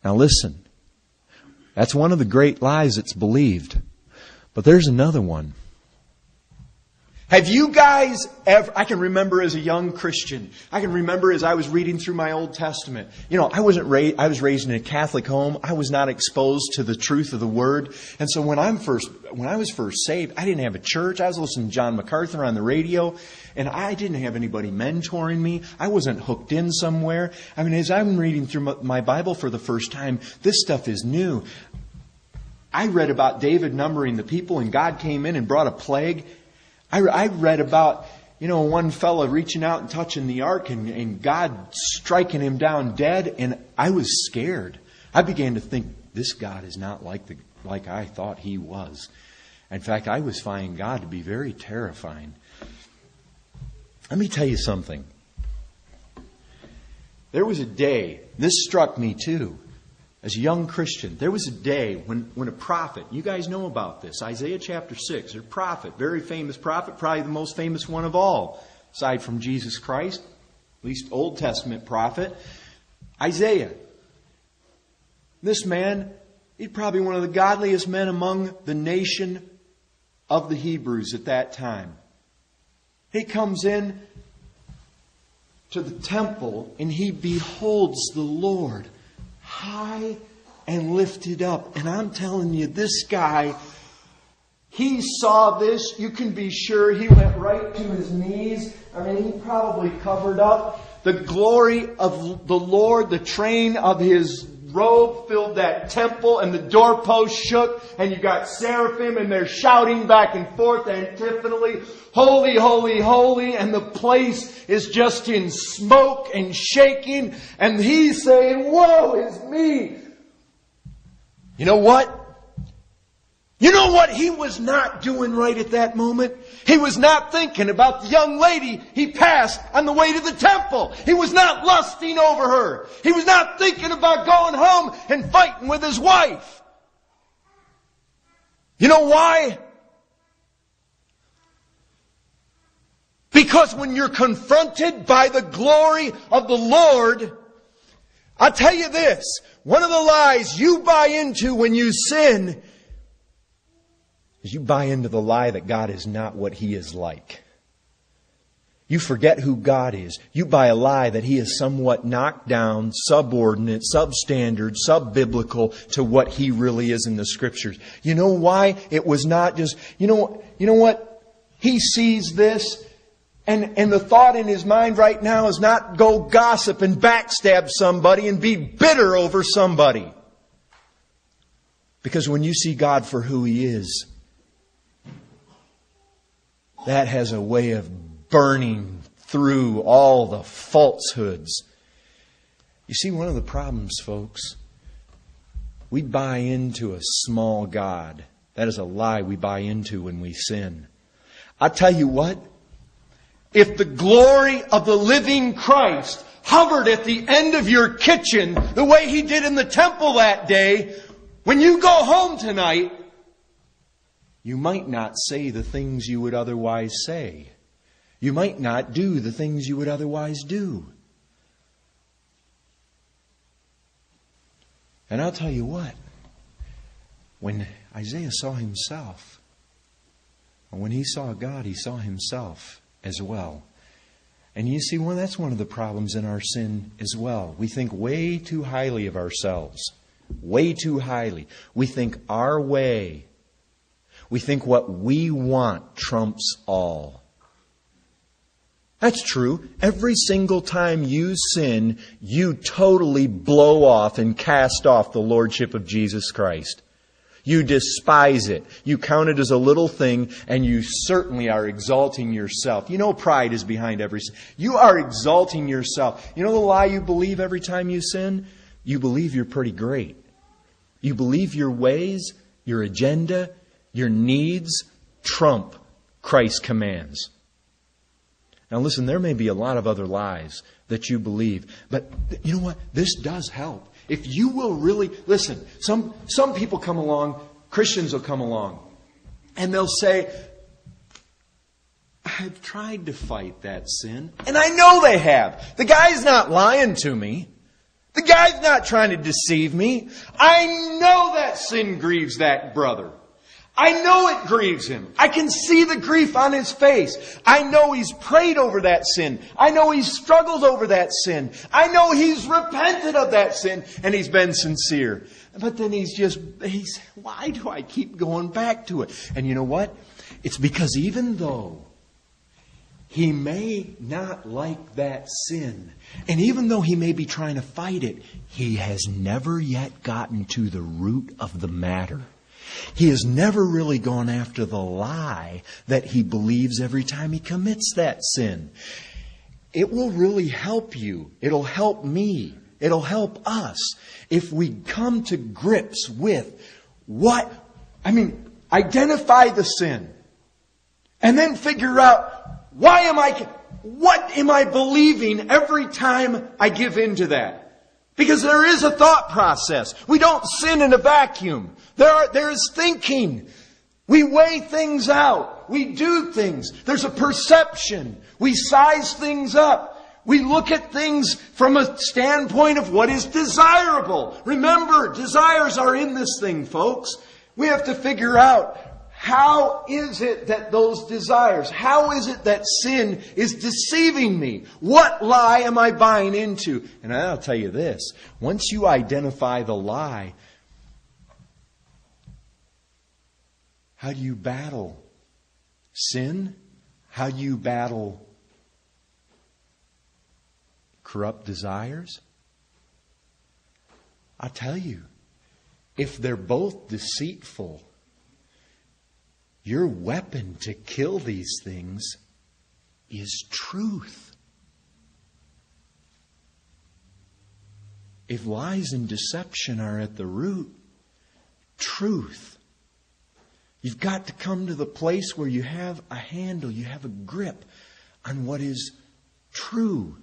Now listen, that's one of the great lies that's believed. But there's another one. Have you guys ever, I can remember as a young Christian, I can remember as I was reading through my Old Testament. I was raised in a Catholic home. I was not exposed to the truth of the Word. And so when I was first saved, I didn't have a church. I was listening to John MacArthur on the radio, and I didn't have anybody mentoring me. I wasn't hooked in somewhere. As I'm reading through my Bible for the first time, this stuff is new. I read about David numbering the people, and God came in and brought a plague. I read about, one fella reaching out and touching the ark and God striking him down dead. And I was scared. I began to think, this God is not like I thought He was. In fact, I was finding God to be very terrifying. Let me tell you something. There was a day, this struck me too. As a young Christian, there was a day when a prophet, you guys know about this, Isaiah chapter 6, a prophet, very famous prophet, probably the most famous one of all, aside from Jesus Christ, at least Old Testament prophet, Isaiah. This man, he's probably one of the godliest men among the nation of the Hebrews at that time. He comes in to the temple and he beholds the Lord high and lifted up. And I'm telling you, this guy, he saw this. You can be sure he went right to his knees. He probably covered up. The glory of the Lord, the train of His robe filled that temple, and the doorpost shook, and you got seraphim, and they're shouting back and forth antiphonally, holy, holy, holy, and the place is just in smoke and shaking, and he's saying, woe is me. You know what? You know what he was not doing right at that moment? He was not thinking about the young lady he passed on the way to the temple. He was not lusting over her. He was not thinking about going home and fighting with his wife. You know why? Because when you're confronted by the glory of the Lord, I'll tell you this, one of the lies you buy into when you sin is you buy into the lie that God is not what He is like. You forget who God is. You buy a lie that He is somewhat knocked down, subordinate, substandard, sub-biblical to what He really is in the Scriptures. You know why? It was not just, you know what? He sees this, and the thought in his mind right now is not go gossip and backstab somebody and be bitter over somebody. Because when you see God for who He is, that has a way of burning through all the falsehoods. You see, one of the problems, folks, we buy into a small God. That is a lie we buy into when we sin. I'll tell you what, if the glory of the living Christ hovered at the end of your kitchen the way He did in the temple that day, when you go home tonight, you might not say the things you would otherwise say. You might not do the things you would otherwise do. And I'll tell you what, when Isaiah saw himself, and when he saw God, he saw himself as well. And you see, that's one of the problems in our sin as well. We think way too highly of ourselves. Way too highly. We think our way, we think what we want trumps all. That's true. Every single time you sin, you totally blow off and cast off the Lordship of Jesus Christ. You despise it. You count it as a little thing, and you certainly are exalting yourself. You know pride is behind every sin. You are exalting yourself. You know the lie you believe every time you sin? You believe you're pretty great. You believe your ways, your agenda, your needs trump Christ's commands. Now listen, there may be a lot of other lies that you believe. But you know what? This does help. If you will really, listen, some people come along, Christians will come along, and they'll say, I've tried to fight that sin. And I know they have. The guy's not lying to me. The guy's not trying to deceive me. I know that sin grieves that brother. I know it grieves him. I can see the grief on his face. I know he's prayed over that sin. I know he's struggled over that sin. I know he's repented of that sin and he's been sincere. But then why do I keep going back to it? And you know what? It's because even though he may not like that sin, and even though he may be trying to fight it, he has never yet gotten to the root of the matter. He has never really gone after the lie that he believes every time he commits that sin. It will really help you. It'll help me. It'll help us if we come to grips with identify the sin and then figure out what am I believing every time I give in to that? Because there is a thought process. We don't sin in a vacuum. There is thinking. We weigh things out. We do things. There's a perception. We size things up. We look at things from a standpoint of what is desirable. Remember, desires are in this thing, folks. We have to figure out, how is it that those desires, how is it that sin is deceiving me? What lie am I buying into? And I'll tell you this, once you identify the lie, how do you battle sin? How do you battle corrupt desires? I'll tell you, if they're both deceitful, your weapon to kill these things is truth. If lies and deception are at the root, truth. You've got to come to the place where you have a handle, you have a grip on what is true.